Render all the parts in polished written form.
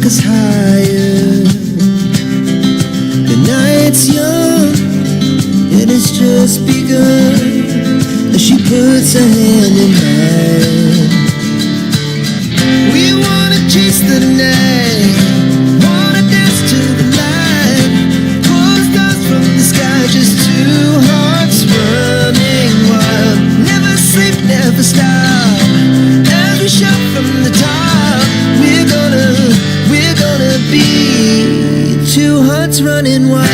us higher. The night's young, it has just begun, as she puts her hand in mine. We wanna chase the night, wanna dance to the light, pull stars from the sky, just two hearts running wild. Never sleep, never stop, as we shout from the top. We're gonna be two hearts running wild.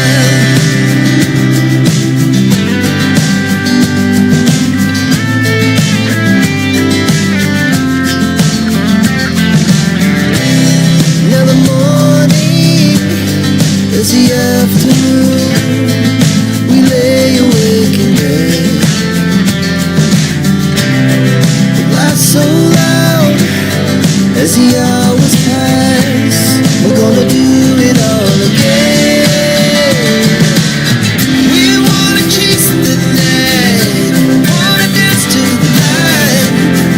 The afternoon, we lay awake in bed. The laugh so loud as the hours pass. We're gonna do it all again. We wanna chase the night, wanna dance to the light,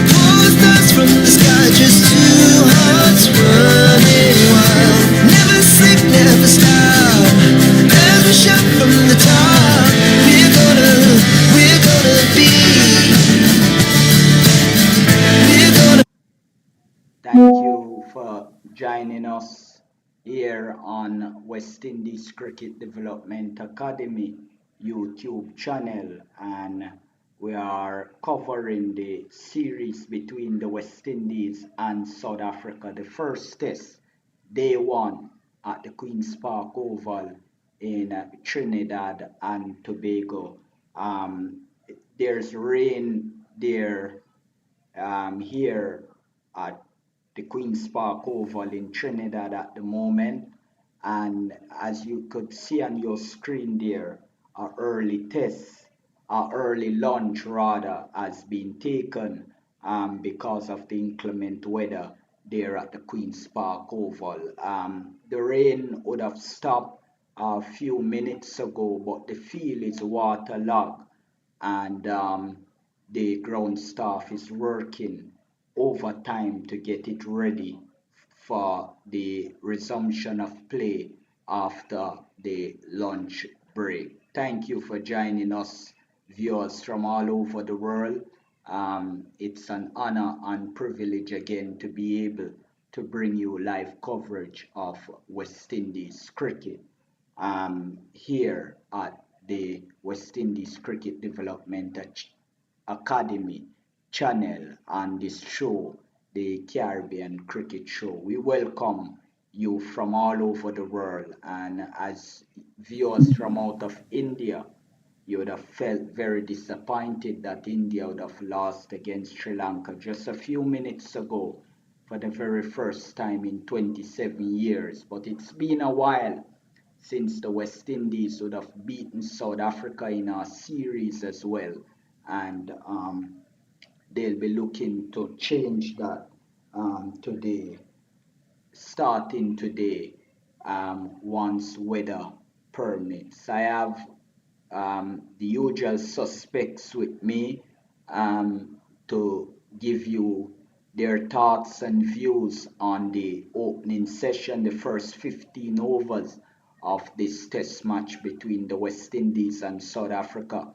pull the stars from the sky, just two hearts running wild. Never sleep, never stop, shout from the top. We're gonna be. Thank you for joining us here on West Indies Cricket Development Academy YouTube channel, and we are covering the series between the West Indies and South Africa, the first test, day one at the Queen's Park Oval in Trinidad and Tobago. There's rain there here at the Queen's Park Oval in Trinidad at the moment, and as you could see on your screen there, our early lunch rather, has been taken because of the inclement weather there at the Queen's Park Oval. The rain would have stopped a few minutes ago, but the field is waterlogged, and the ground staff is working overtime to get it ready for the resumption of play after the lunch break. Thank you for joining us, viewers from all over the world. It's an honor and privilege again to be able to bring you live coverage of West Indies cricket here at the West Indies Cricket Development Academy channel and this show, the Caribbean Cricket Show. We welcome you from all over the world, and as viewers from out of India, you would have felt very disappointed that India would have lost against Sri Lanka just a few minutes ago for the very first time in 27 years. But it's been a while since the West Indies would have beaten South Africa in our series as well, and they'll be looking to change that today, starting today, once weather permits. I have the usual suspects with me to give you their thoughts and views on the opening session, the first 15 overs of this test match between the West Indies and South Africa.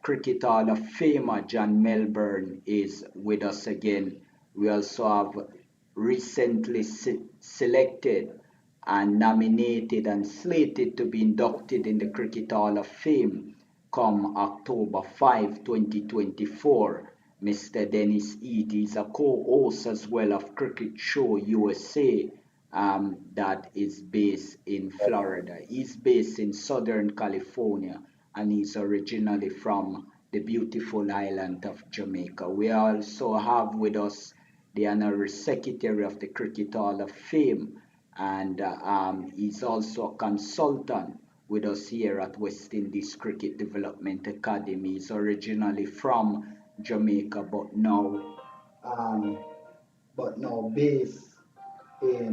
Cricket Hall of Famer John Melbourne is with us again. We also have recently selected and nominated and slated to be inducted in the Cricket Hall of Fame come October 5, 2024. Mr. Dennis Eady is a co-host as well of Cricket Show USA that is based in Florida. He's based in Southern California, and he's originally from the beautiful island of Jamaica. We also have with us the Honorary Secretary of the Cricket Hall of Fame, and he's also a consultant with us here at West Indies Cricket Development Academy. He's originally from Jamaica, but now based in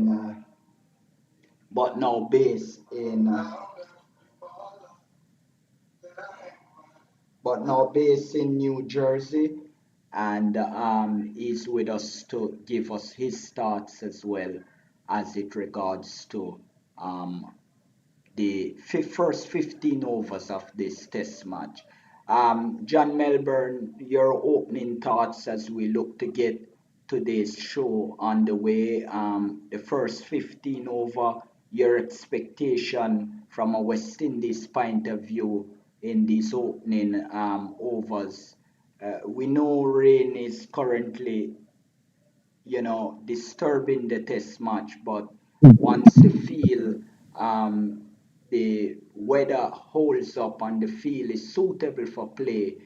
but now based in New Jersey, and he's with us to give us his thoughts as well as it regards to the first 15 overs of this test match. John Melbourne, your opening thoughts as we look to get today's show on the way. The first 15 over, your expectation from a West Indies point of view in these opening overs. We know rain is currently, disturbing the test match, but once the weather holds up and the field is suitable for play,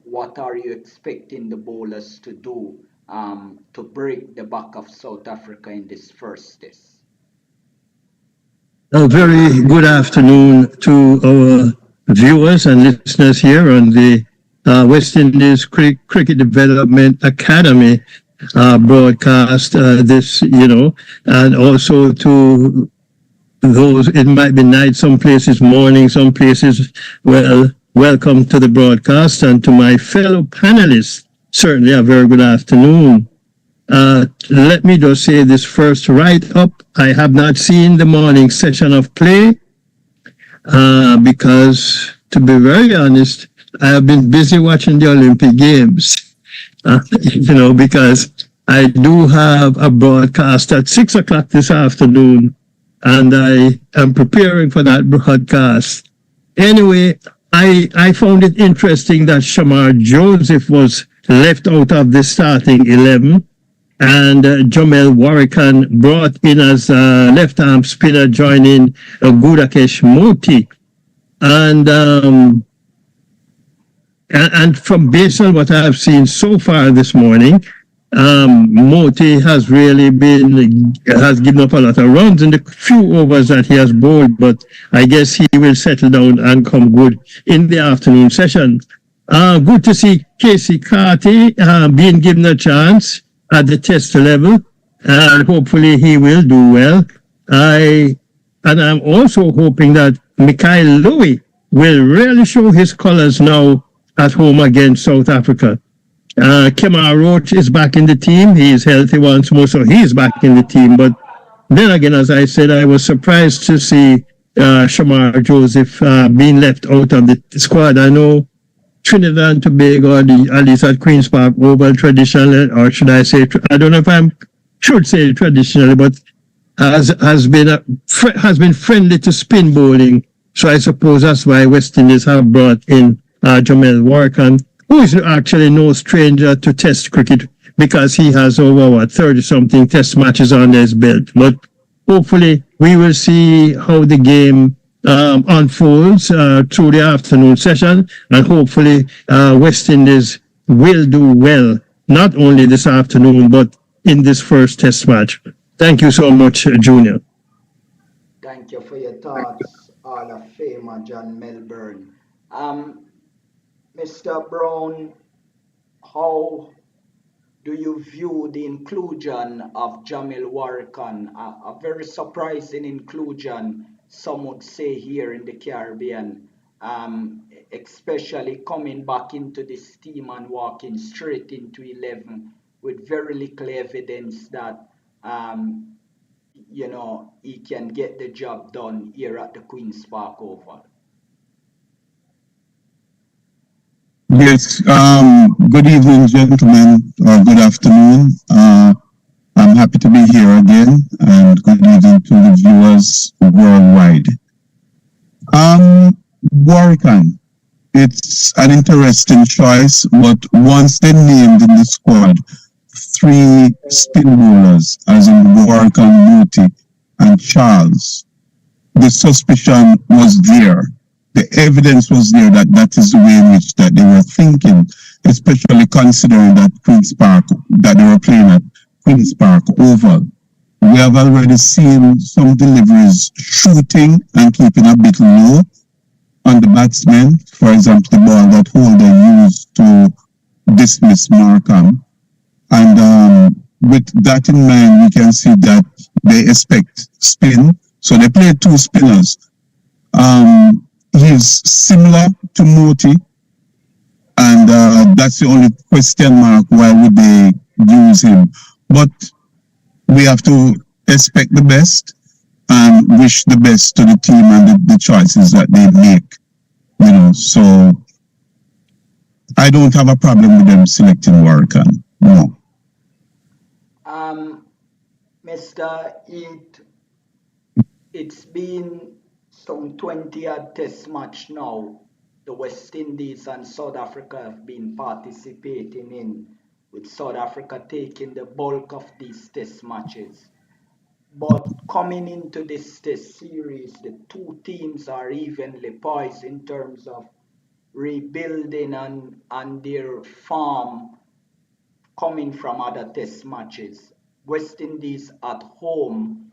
what are you expecting the bowlers to do to break the back of South Africa in this first test? A very good afternoon to our viewers and listeners here on the West Indies Cricket Development Academy broadcast. And also to those, it might be night, some places morning, some places, well, welcome to the broadcast. And to my fellow panelists, certainly a very good afternoon. Let me just say this first right up. I have not seen the morning session of play because, to be very honest, I have been busy watching the Olympic Games, because I do have a broadcast at 6 o'clock this afternoon, and I am preparing for that broadcast. Anyway, I found it interesting that Shamar Joseph was left out of the starting 11. And Jamel Warrican brought in as a left-arm spinner, joining Gudakesh Moti. And from based on what I have seen so far this morning, Moti has given up a lot of runs in the few overs that he has bowled, but I guess he will settle down and come good in the afternoon session. Good to see Casey Carty being given a chance at the test level, and hopefully he will do well. I'm also hoping that Mikhail Louis will really show his colors now at home against South Africa. Kemar Roach is back in the team. He is healthy once more, so he's back in the team. But then again, as I said, I was surprised to see Shamar Joseph being left out of the squad. I know Trinidad and Tobago, at least at Queen's Park Oval, traditionally, or should I say, I don't know if I should say traditionally, but has been friendly to spin bowling. So I suppose that's why West Indies have brought in Jamel Warrican, who is actually no stranger to Test cricket because he has over 30-something Test matches on his belt. But hopefully we will see how the game unfolds through the afternoon session, and hopefully West Indies will do well, not only this afternoon, but in this first test match. Thank you so much, Junior. Thank you for your thoughts, Hall of Famer John Melbourne. Mr. Brown, how do you view the inclusion of Jamil Warrican? A very surprising inclusion, some would say, here in the Caribbean, especially coming back into this team and walking straight into 11 with very little evidence that he can get the job done here at the Queen's Park Oval. Yes, good evening, gentlemen, or good afternoon. I'm happy to be here again, and good evening to the viewers worldwide. Warrican, it's an interesting choice, but once they named in the squad 3 spin bowlers, as in Warrican, Moti, and Charles, the suspicion was there. The evidence was there that that is the way in which that they were thinking, especially considering that they were playing at Queen's Park Oval. We have already seen some deliveries shooting and keeping a bit low on the batsmen. For example, the ball that Holder used to dismiss Markham. And with that in mind, we can see that they expect spin. So they played 2 spinners. He's similar to Moti, and that's the only question mark. Why would they use him? But we have to expect the best and wish the best to the team and the choices that they make. So I don't have a problem with them selecting Warrican. No. Mr. Eat, it's been some 20 odd test match now. The West Indies and South Africa have been participating in, with South Africa taking the bulk of these test matches. But coming into this test series, the two teams are evenly poised in terms of rebuilding and their form coming from other test matches. West Indies at home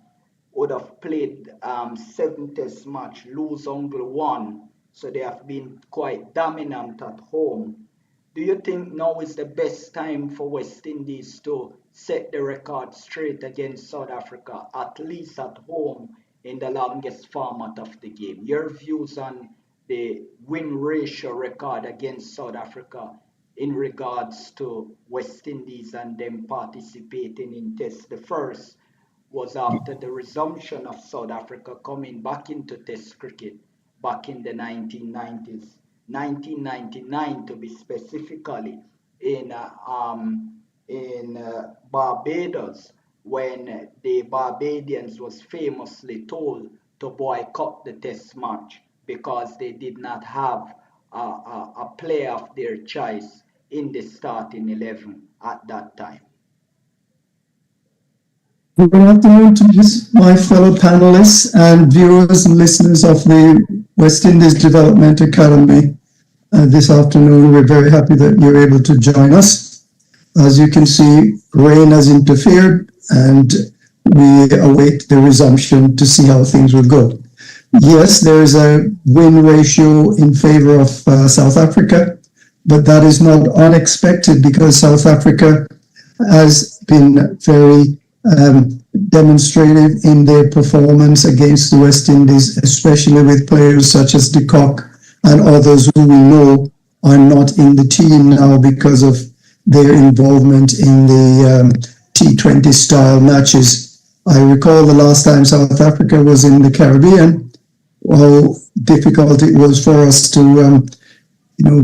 would have played 7 test match, lose only 1. So they have been quite dominant at home. Do you think now is the best time for West Indies to set the record straight against South Africa, at least at home in the longest format of the game? Your views on the win ratio record against South Africa in regards to West Indies and them participating in tests. The first was after the resumption of South Africa coming back into test cricket back in the 1990s, 1999 to be specifically, in Barbados, when the Barbadians was famously told to boycott the test match because they did not have a player of their choice in the starting 11 at that time. Good afternoon to my fellow panelists and viewers and listeners of the West Indies Development Academy. This afternoon, we're very happy that you're able to join us. As you can see, rain has interfered and we await the resumption to see how things will go. Yes, there is a win ratio in favor of South Africa, but that is not unexpected because South Africa has been very demonstrative in their performance against the West Indies, especially with players such as de Kock and others who we know are not in the team now because of their involvement in the T20 style matches. I recall the last time South Africa was in the Caribbean, how difficult it was for us to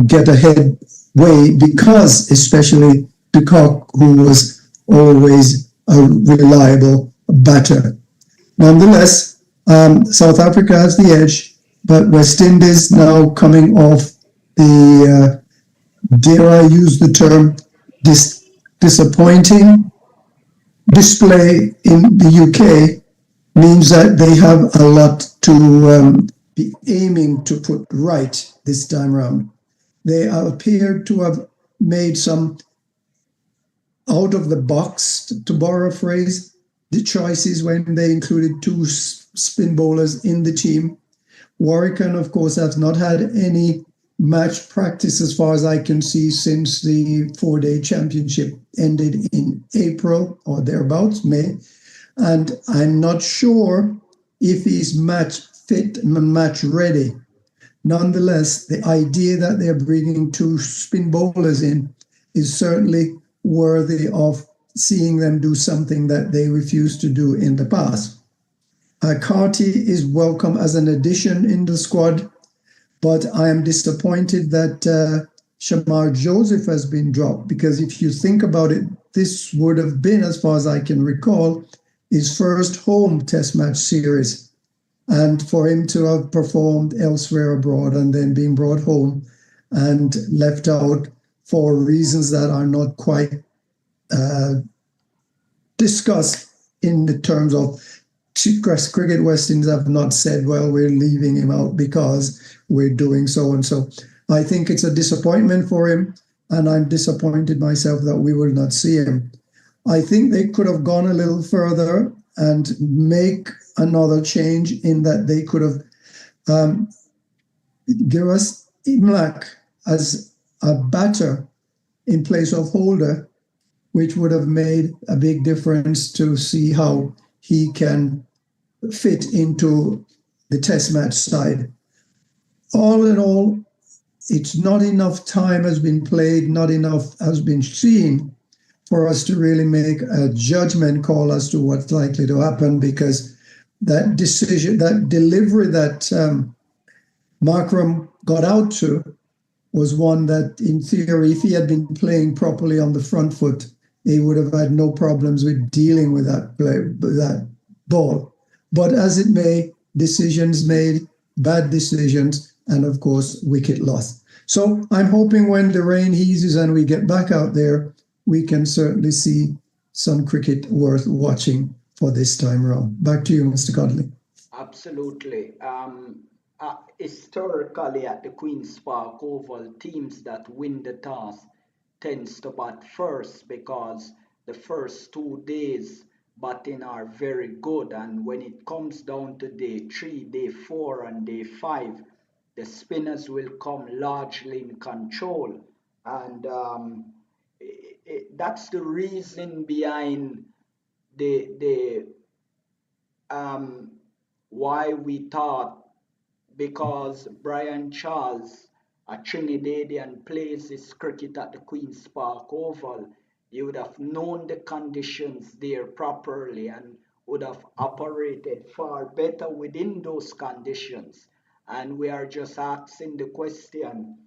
get ahead way because especially de Kock, who was always a reliable batter. Nonetheless, South Africa has the edge, but West Indies now coming off the, dare I use the term, disappointing display in the UK means that they have a lot to be aiming to put right this time around. They appear to have made some out of the box, to borrow a phrase, the choices when they included 2 spin bowlers in the team. Warrican, of course, has not had any match practice as far as I can see since the 4-day championship ended in April or thereabouts, May. And I'm not sure if he's match fit and match ready. Nonetheless, the idea that they're bringing 2 spin bowlers in is certainly worthy of seeing them do something that they refused to do in the past. Carty is welcome as an addition in the squad, but I am disappointed that Shamar Joseph has been dropped, because if you think about it, this would have been, as far as I can recall, his first home test match series. And for him to have performed elsewhere abroad and then being brought home and left out for reasons that are not quite discussed in the terms of Cricket West Indies have not said, well, we're leaving him out because we're doing so and so. I think it's a disappointment for him, and I'm disappointed myself that we will not see him. I think they could have gone a little further and make another change in that they could have give us Imlak as a batter in place of Holder, which would have made a big difference to see how he can fit into the test match side. All in all, it's not enough time has been played, not enough has been seen for us to really make a judgment call as to what's likely to happen, because that decision, that delivery that Markram got out to was one that, in theory, if he had been playing properly on the front foot, he would have had no problems with dealing with that ball. But as it may, decisions made, bad decisions, and of course, wicket loss. So I'm hoping when the rain eases and we get back out there, we can certainly see some cricket worth watching for this time round. Back to you, Mr. Codley. Absolutely. Historically, at the Queen's Park Oval, teams that win the toss tends to bat first, because the first 2 days batting are very good, and when it comes down to day 3, day 4, and day 5, the spinners will come largely in control, and that's the reason behind the why we thought, because Brian Charles, a Trinidadian, plays his cricket at the Queen's Park Oval, he would have known the conditions there properly and would have operated far better within those conditions. And we are just asking the question,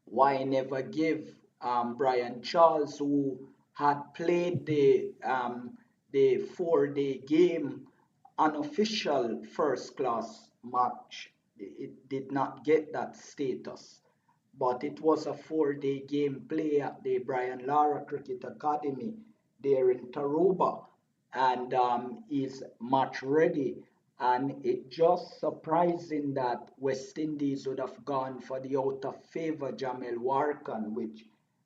why never give Brian Charles, who had played the 4-day game, unofficial first class match. It did not get that status, but it was a 4-day game play at the Brian Lara Cricket Academy there in Tarouba, and is match ready. And it's just surprising that West Indies would have gone for the out of favor Jamel Warkan,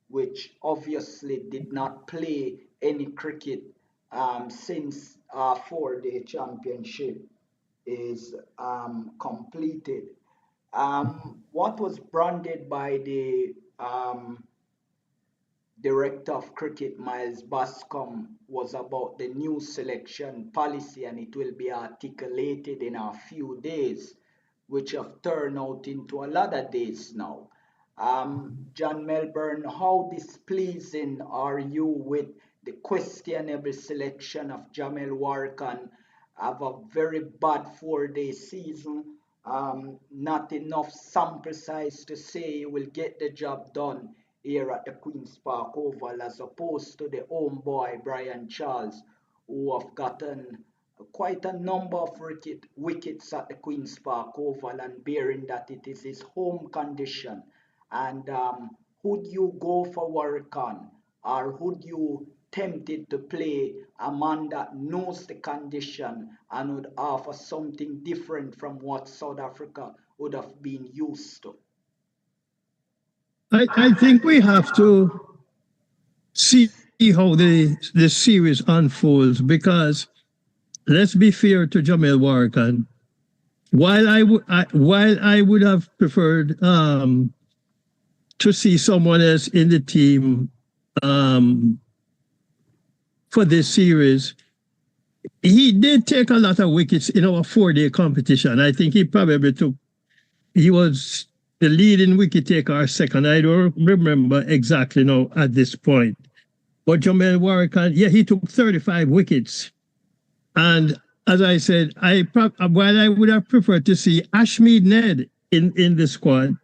which obviously did not play any cricket since our 4-day championship is completed. What was branded by the Director of Cricket, Miles Bascom, was about the new selection policy, and it will be articulated in a few days, which have turned out into a lot of days now. John Melbourne, how displeasing are you with the questionable selection of Jamel Warkan? Have a very bad 4-day season, not enough sample size to say he will get the job done here at the Queen's Park Oval, as opposed to the home boy Brian Charles, who have gotten quite a number of wickets at the Queen's Park Oval, and bearing that it is his home condition. And would you go for Warkan, or would you tempted to play a man that knows the condition and would offer something different from what South Africa would have been used to? I think we have to see how the series unfolds, because let's be fair to Jamel Warkan. While I would have preferred to see someone else in the team for this series, he did take a lot of wickets in our 4-day competition. I think he was the leading wicket taker or second. I don't remember exactly now at this point. But Jamel Warkan, yeah, he took 35 wickets. And as I said, while I would have preferred to see Ashmead Ned in the squad,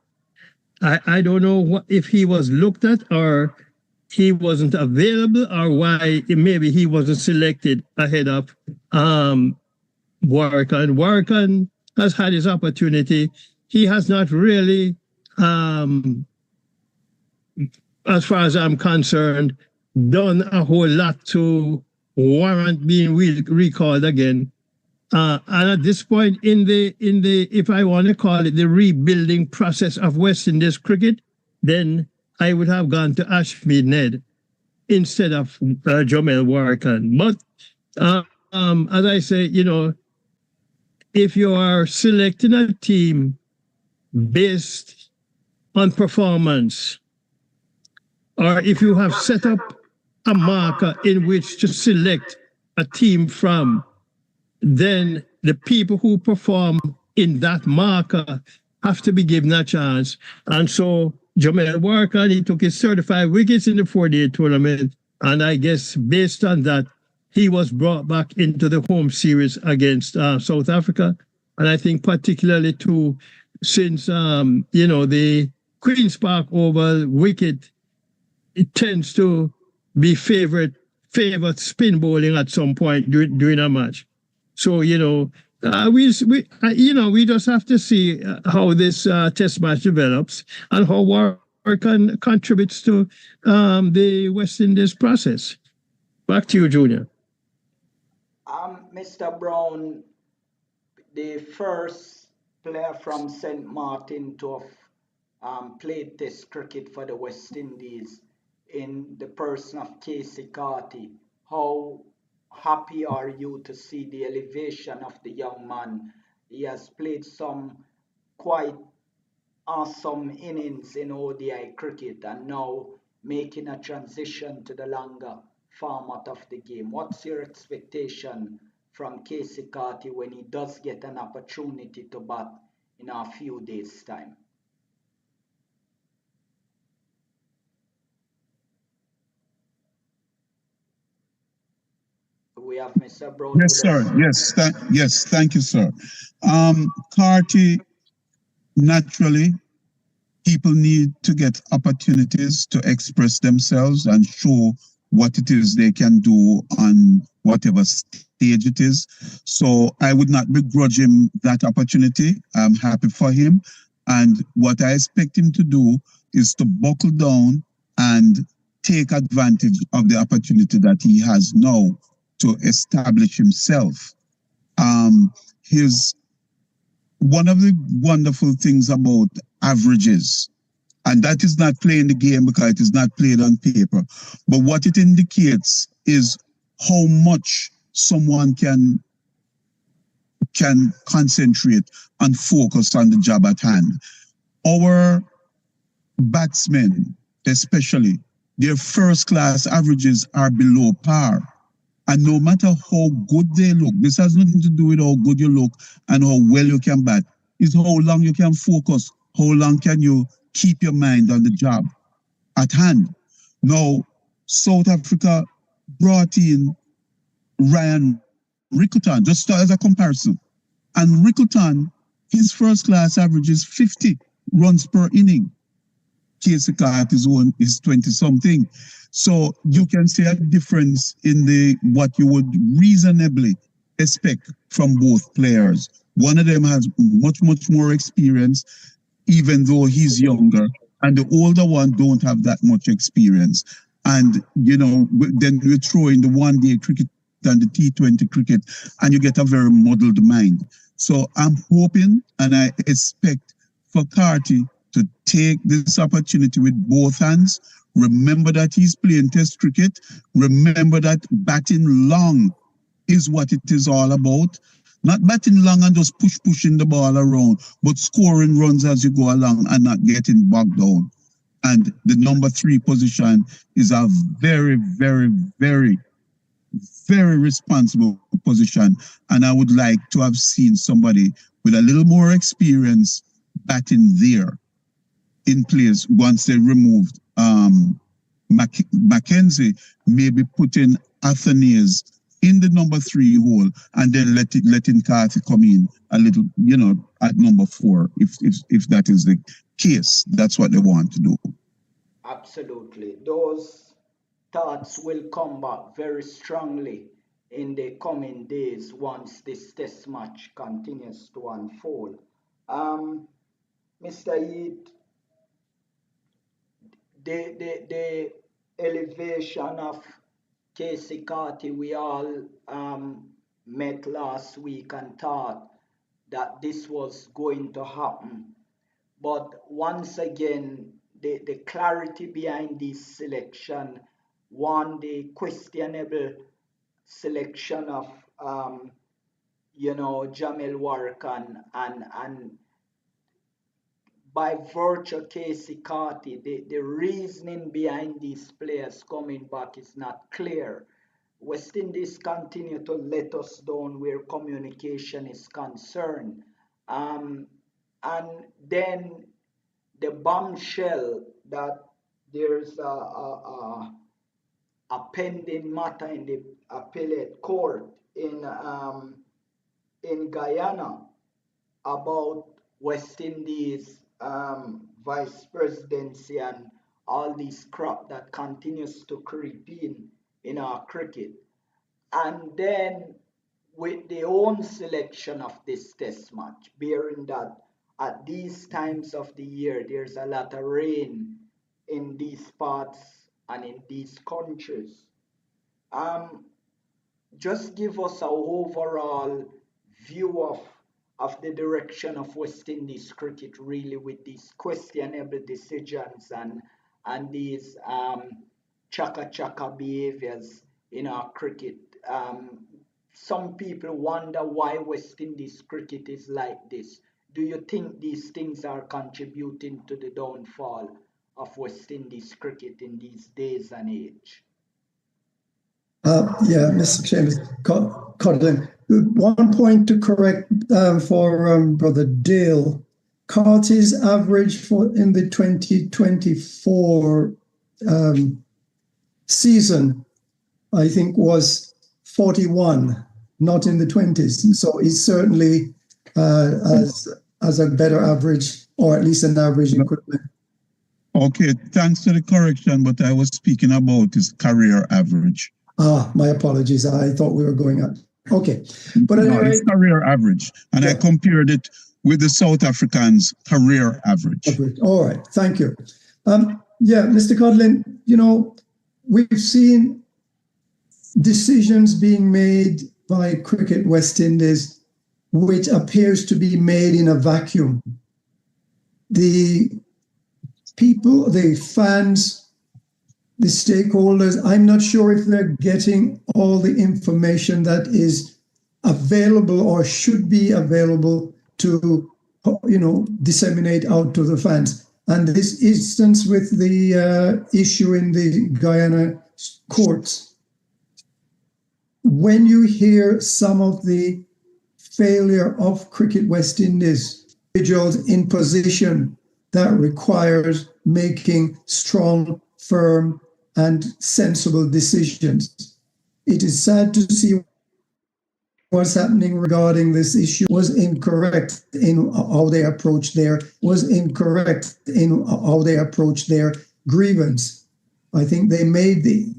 I don't know if he was looked at, or he wasn't available, or why maybe he wasn't selected ahead of Warkan. Warkan has had his opportunity. He has not really, as far as I'm concerned, done a whole lot to warrant being recalled again. And at this point in the if I want to call it the rebuilding process of West Indies cricket, then I would have gone to Ashmead Ned instead of Jamel Warkan. But as I say, if you are selecting a team based on performance, or if you have set up a marker in which to select a team from, then the people who perform in that marker have to be given a chance. And so Jamel Warkan, he took his 35 wickets in the 4-day tournament. And I guess based on that, he was brought back into the home series against South Africa. And I think particularly too, since the Queen's Park Oval wicket, it tends to be favored spin bowling at some point during a match. So we just have to see how this test match develops and how Warren contributes to the West Indies process. Back to you, Junior. Mr. Brown, the first player from St. Martin to have played Test cricket for the West Indies in the person of Casey Carty. How happy are you to see the elevation of the young man? He has played some quite awesome innings in ODI cricket and now making a transition to the longer format of the game. What's your expectation from Casey Carty when he does get an opportunity to bat in a few days' time? We have Mr. Brown Yes, with sir. us. Yes, thank you, sir. Carty, naturally, people need to get opportunities to express themselves and show what it is they can do on whatever stage it is. So I would not begrudge him that opportunity. I'm happy for him. And what I expect him to do is to buckle down and take advantage of the opportunity that he has now to establish himself. His One of the wonderful things about averages, and that is not playing the game because it is not played on paper, but what it indicates is how much someone can concentrate and focus on the job at hand. Our batsmen, especially, their first class averages are below par. And no matter how good they look, this has nothing to do with how good you look and how well you can bat. It's how long you can focus, how long can you keep your mind on the job at hand. Now, South Africa brought in Ryan Rickerton, just as a comparison. And Rickerton, his first class average is 50 runs per inning. Casey Cart is 20 something. So you can see a difference in the what you would reasonably expect from both players. One of them has much more experience, even though he's younger, and the older one don't have that much experience. And then we throw in the one-day cricket and the T20 cricket, and you get a very muddled mind. So I'm hoping and I expect for Carty to take this opportunity with both hands. Remember that he's playing Test cricket. Remember that batting long is what it is all about. Not batting long and just pushing the ball around, but scoring runs as you go along and not getting bogged down. And the number 3 position is a very, very, very, very responsible position. And I would like to have seen somebody with a little more experience batting there in place once they removed Mackenzie, maybe putting Athanaze in the number 3 hole and then letting Carthy come in a little, at number 4, if that is the case. That's what they want to do. Absolutely. Those thoughts will come back very strongly in the coming days once this test match continues to unfold. Mr. Eid, the elevation of Casey Carty, we all met last week and thought that this was going to happen. But once again, the clarity behind this selection, one, the questionable selection of Jamel Warkan and by virtue of Casey Carty, the reasoning behind these players coming back is not clear. West Indies continue to let us down where communication is concerned. And then the bombshell that there's a pending matter in the appellate court in Guyana about West Indies vice presidency and all this crap that continues to creep in our cricket. And then with their own selection of this test match, bearing that at these times of the year there's a lot of rain in these parts and in these countries. Just give us an overall view of the direction of West Indies cricket really with these questionable decisions and these chaka chaka behaviors in our cricket. Some people wonder why West Indies cricket is like this. Do you think these things are contributing to the downfall of West Indies cricket in these days and age? Yeah, Mr. James Codlin. One point to correct for Brother Dale. Carty's average in the 2024 season, I think, was 41, not in the 20s. So he's certainly as a better average, or at least an average equivalent. Okay, thanks for the correction, but I was speaking about his career average. My apologies. I thought we were going up. Okay. But no, anyway, it's career average. And yeah. I compared it with the South Africans' career average. All right. Thank you. Yeah, Mr. Codlin, we've seen decisions being made by Cricket West Indies, which appears to be made in a vacuum. The people, the fans, the stakeholders, I'm not sure if they're getting all the information that is available or should be available to, disseminate out to the fans. And this instance with the issue in the Guyana courts, when you hear some of the failure of Cricket West Indies, individuals in position that requires making strong, firm, and sensible decisions. It is sad to see what's happening regarding this issue was incorrect in how they approach their grievance. I think they made the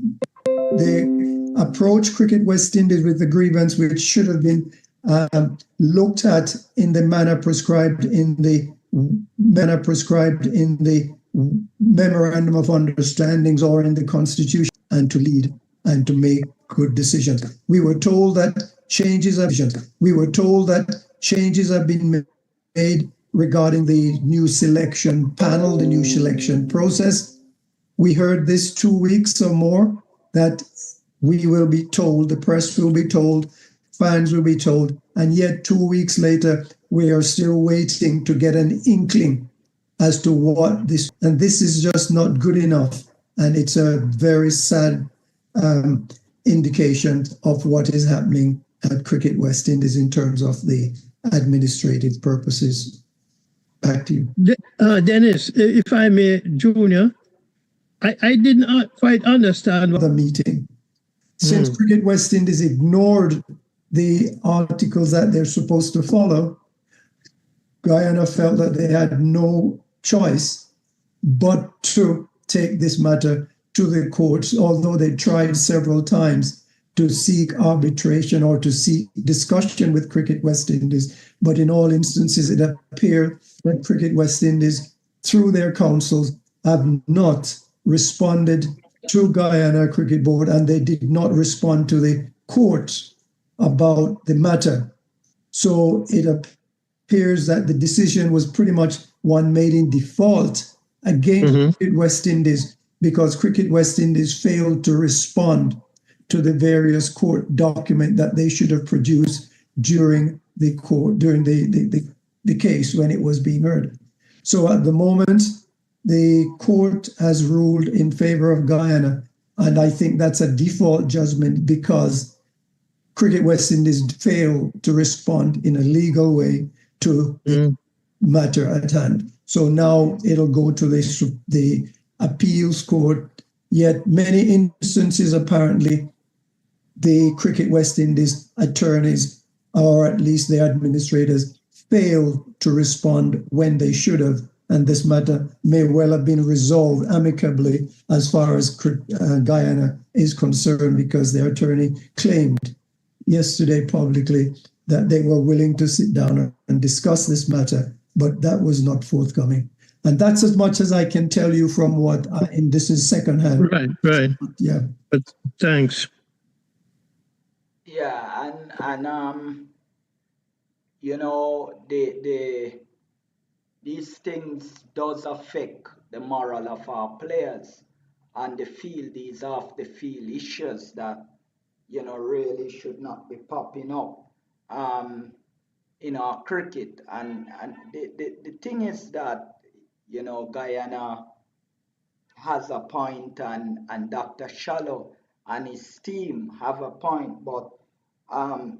approach Cricket West Indies with the grievance, which should have been looked at in the manner prescribed in the Memorandum of Understandings or in the Constitution, and to lead and to make good decisions. We were told that changes have been made regarding the new selection panel, the new selection process. We heard this 2 weeks or more that we will be told, the press will be told, fans will be told, and yet 2 weeks later, we are still waiting to get an inkling as to what this, and this is just not good enough. And it's a very sad indication of what is happening at Cricket West Indies in terms of the administrative purposes. Back to you. Dennis, if I may, Junior, I did not quite understand the meeting. Since Cricket West Indies ignored the articles that they're supposed to follow, Guyana felt that they had no choice but to take this matter to the courts, although they tried several times to seek arbitration or to seek discussion with Cricket West Indies. But in all instances, it appeared that Cricket West Indies, through their councils, have not responded to Guyana Cricket Board, and they did not respond to the court about the matter. So it appears that the decision was pretty much one made in default against Cricket West Indies, because Cricket West Indies failed to respond to the various court document that they should have produced during the case when it was being heard. So at the moment, the court has ruled in favor of Guyana, and I think that's a default judgment because Cricket West Indies failed to respond in a legal way to the matter at hand. So now it'll go to the appeals court, Yet many instances, apparently, the Cricket West Indies attorneys, or at least the administrators, failed to respond when they should have. And this matter may well have been resolved amicably as far as Guyana is concerned, because their attorney claimed yesterday publicly that they were willing to sit down and discuss this matter, but that was not forthcoming. And that's as much as I can tell you from what and this is secondhand. Right. Yeah. But thanks. Yeah, and you know, these things does affect the moral of our players, and these off the field issues that really should not be popping up in our cricket. And the thing is that Guyana has a point, and Dr. Shallow and his team have a point, but um,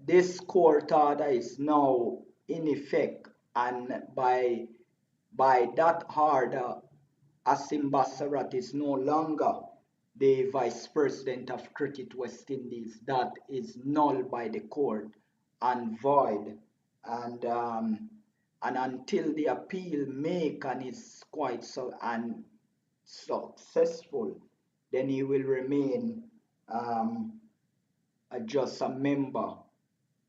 this court order is now in effect, and by that order, Asim Basarat is no longer the vice president of Cricket West Indies. That is null by the court and void. And until the appeal make and is quite so and successful, then he will remain just a member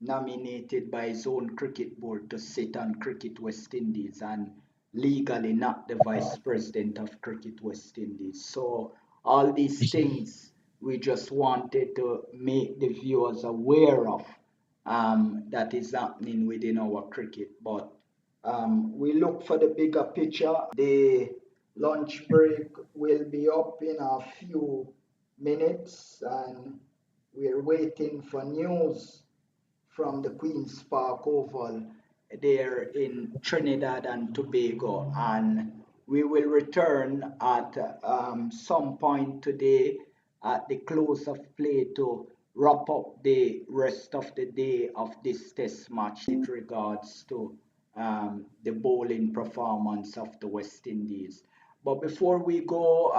nominated by his own cricket board to sit on Cricket West Indies, and legally not the vice president of Cricket West Indies. So all these things we just wanted to make the viewers aware of, that is happening within our cricket. But we look for the bigger picture. The lunch break will be up in a few minutes, and we're waiting for news from the Queen's Park Oval there in Trinidad and Tobago. And we will return at some point today at the close of play to wrap up the rest of the day of this test match with regards to the bowling performance of the West Indies. But before we go,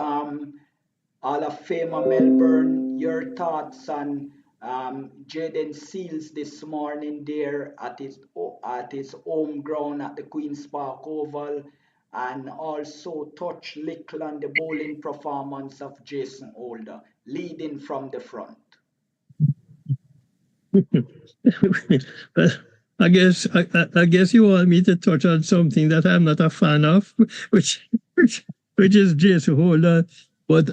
Hall of Famer Melbourne, your thoughts on Jaden Seals this morning there at his home ground at the Queen's Park Oval, and also touch little on the bowling performance of Jason Holder, leading from the front. But I guess you want me to touch on something that I'm not a fan of, which is Jason Holder. But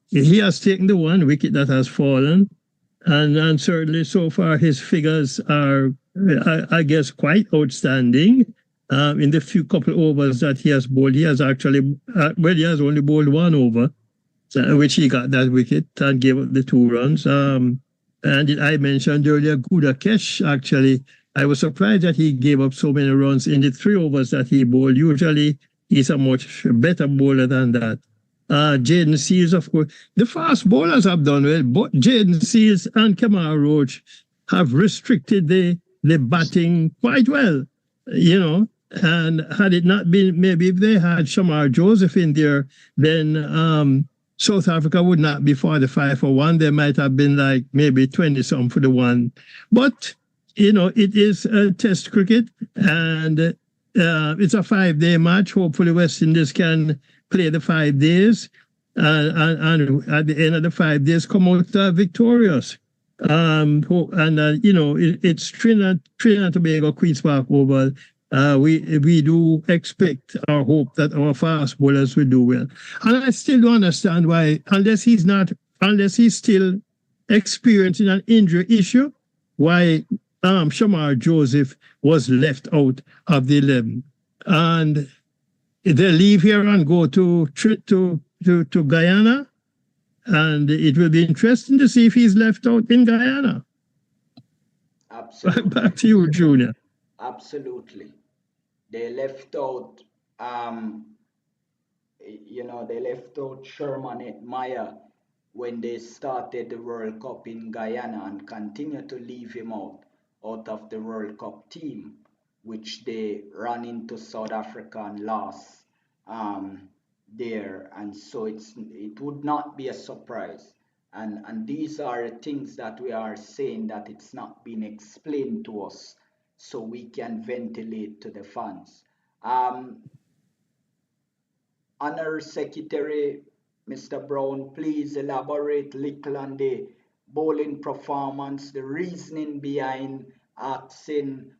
he has taken the one wicket that has fallen, and certainly so far his figures are, I guess, quite outstanding. In the few couple overs that he has bowled, he has actually he has only bowled one over, which he got that wicket and gave up the 2 runs. And I mentioned earlier Gudakesh, actually. I was surprised that he gave up so many runs in the 3 overs that he bowled. Usually, he's a much better bowler than that. Jaden Seals, of course. The fast bowlers have done well, but Jaden Seals and Kemar Roach have restricted the batting quite well, And had it not been, maybe if they had Shamar Joseph in there, then South Africa would not be 45 for 1. They might have been like maybe 20-some for the 1. But, it is a test cricket, and it's a 5-day match. Hopefully West Indies can play the 5 days, and at the end of the 5 days come out victorious. It's Trinidad and Tobago, Queen's Park Oval. We do expect or hope that our fast bowlers will do well. And I still don't understand why, unless he's still experiencing an injury issue, why Shamar Joseph was left out of the 11. And they leave here and go to Guyana, and it will be interesting to see if he's left out in Guyana. Absolutely. Back to you, Junior. Absolutely. They left out, they left out Sherman Meyer when they started the World Cup in Guyana, and continue to leave him out of the World Cup team, which they ran into South Africa and lost there, and so it would not be a surprise. And these are things that we are saying that it's not been explained to us, so we can ventilate to the fans. Honor Secretary Mr. Brown, please elaborate little on the bowling performance, the reasoning behind asking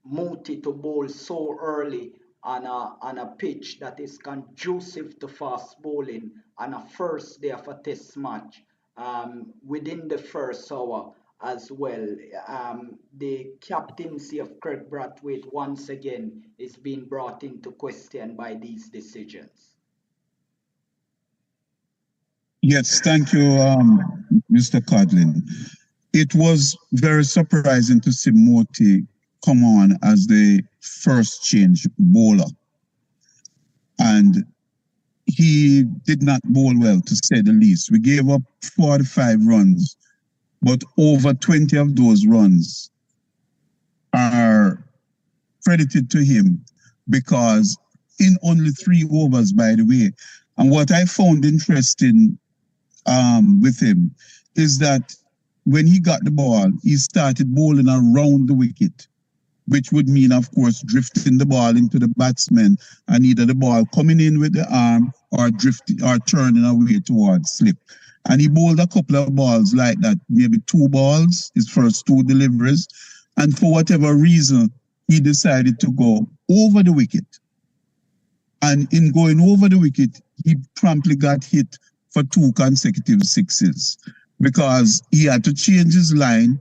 Muti to bowl so early on a pitch that is conducive to fast bowling on a first day of a test match, within the first hour as well. The captaincy of Craig Brathwaite once again is being brought into question by these decisions. Yes, thank you, Mr. Codlin. It was very surprising to see Moti come on as the first change bowler. And he did not bowl well, to say the least. We gave up 45 runs, but over 20 of those runs are credited to him because in only 3 overs, by the way. And what I found interesting with him is that when he got the ball, he started bowling around the wicket, which would mean, of course, drifting the ball into the batsman, and either the ball coming in with the arm or drifting or turning away towards slip. And he bowled a couple of balls like that, maybe 2 balls, his first 2 deliveries. And for whatever reason, he decided to go over the wicket. And in going over the wicket, he promptly got hit for 2 consecutive sixes because he had to change his line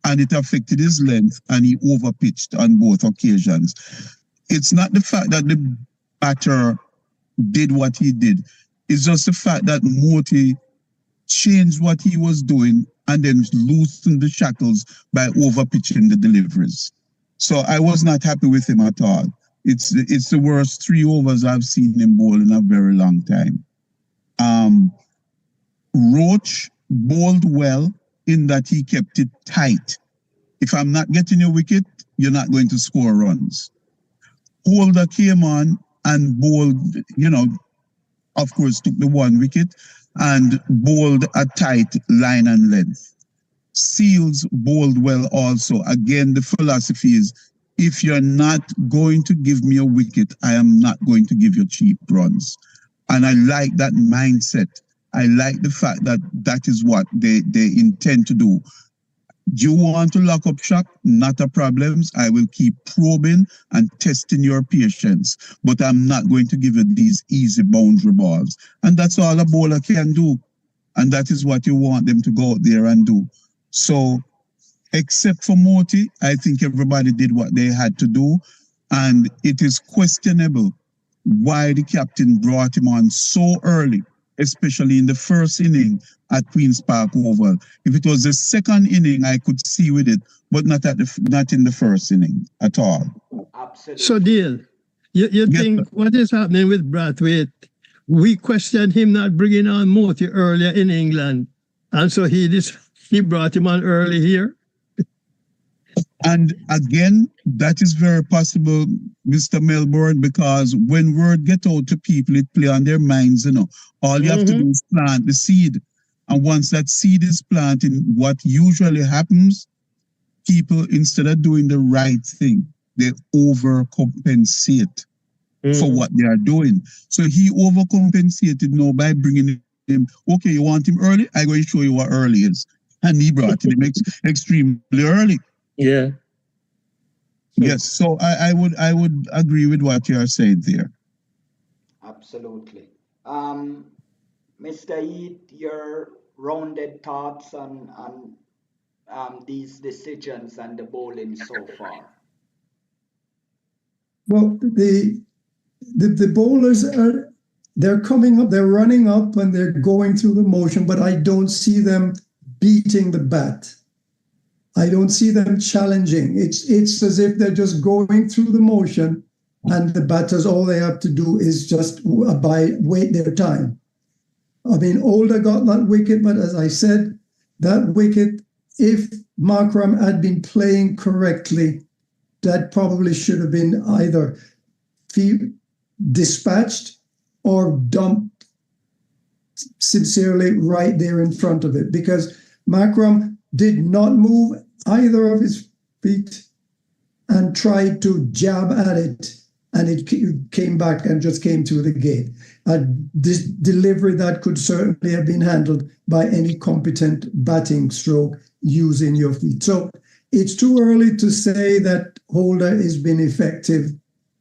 and it affected his length and he overpitched on both occasions. It's not the fact that the batter did what he did. It's just the fact that Moti changed what he was doing and then loosened the shackles by overpitching the deliveries. So I was not happy with him at all. It's the worst 3 overs I've seen him bowl in a very long time. Roach bowled well in that he kept it tight. If I'm not getting your wicket, you're not going to score runs. Holder came on and bowled, of course, took the 1 wicket and bowled a tight line and length. Seals bowled well also. Again, the philosophy is, if you're not going to give me a wicket, I am not going to give you cheap runs. And I like that mindset. I like the fact that that is what they intend to do. Do you want to lock up shop? Not a problem. I will keep probing and testing your patience, but I'm not going to give you these easy boundary balls. And that's all a bowler can do. And that is what you want them to go out there and do. So, except for Moti, I think everybody did what they had to do. And it is questionable why the captain brought him on so early, especially in the first inning at Queen's Park Oval. If it was the second inning, I could see with it, but not in the first inning at all. Absolutely. So, Dale, you think what is happening with Brathwaite? We questioned him not bringing on Moti earlier in England, and so he brought him on early here. And again, that is very possible, Mr. Melbourne, because when word get out to people, it play on their minds, All you have to do is plant the seed. And once that seed is planted, what usually happens, people, instead of doing the right thing, they overcompensate for what they are doing. So he overcompensated now by bringing him, okay, you want him early? I'm going to show you what early is. And he brought him extremely early. Yeah. Yes, so I would agree with what you are saying there. Absolutely. Mr. Eid, your rounded thoughts on these decisions and the bowling so far? Well, the bowlers they're coming up, they're running up and they're going through the motion, but I don't see them beating the bat. I don't see them challenging. It's as if they're just going through the motion, and the batters, all they have to do is just wait their time. I mean, Older got that wicket, but as I said, that wicket, if Markram had been playing correctly, that probably should have been either dispatched or dumped sincerely right there in front of it, because Macron did not move either of his feet and tried to jab at it, and it came back and just came through the gate. This delivery that could certainly have been handled by any competent batting stroke using your feet. So it's too early to say that Holder has been effective.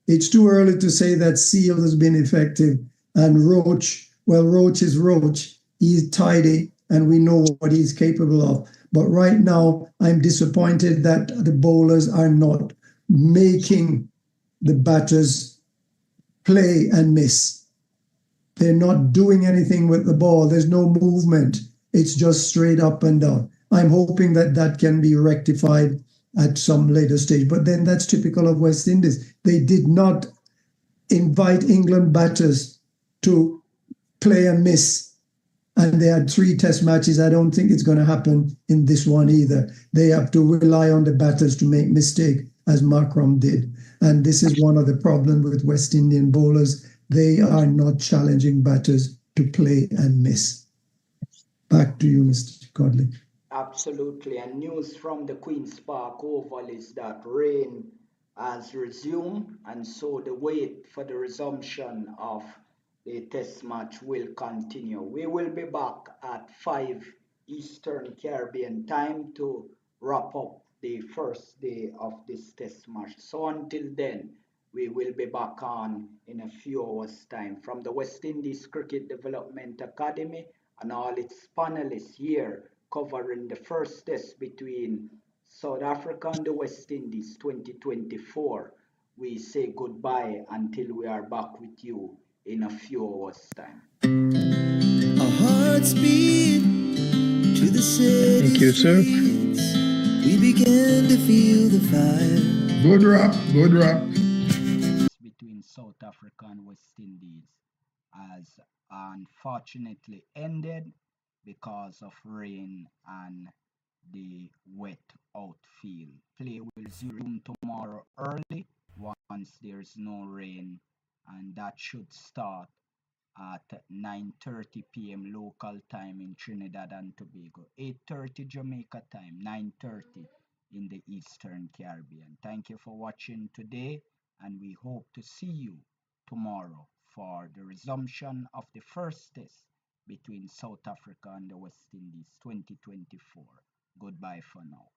It's too early to say that Seal has been effective. And Roach, well, Roach is Roach. He's tidy and we know what he's capable of. But right now, I'm disappointed that the bowlers are not making the batters play and miss. They're not doing anything with the ball. There's no movement. It's just straight up and down. I'm hoping that that can be rectified at some later stage. But then that's typical of West Indies. They did not invite England batters to play and miss. And they had 3 test matches. I don't think it's going to happen in this one either. They have to rely on the batters to make mistake, as Markram did. And this is one of the problems with West Indian bowlers. They are not challenging batters to play and miss. Back to you, Mr. Codley. Absolutely. And news from the Queen's Park Oval is that rain has resumed, and so the wait for the resumption of the test match will continue. We will be back at 5 Eastern Caribbean time to wrap up the first day of this test match. So until then, we will be back on in a few hours' time. From the West Indies Cricket Development Academy and all its panelists here covering the first test between South Africa and the West Indies 2024, we say goodbye until we are back with you in a few hours' time. Our hearts beat to the city Thank you, sir. streets. We began to feel the fire. Good rap, good rap. Between South Africa and West Indies has unfortunately ended because of rain and the wet outfield. Play will resume tomorrow early once there's no rain, and that should start at 9:30 p.m. local time in Trinidad and Tobago, 8:30 Jamaica time, 9:30 in the Eastern Caribbean. Thank you for watching today, and we hope to see you tomorrow for the resumption of the first test between South Africa and the West Indies 2024. Goodbye for now.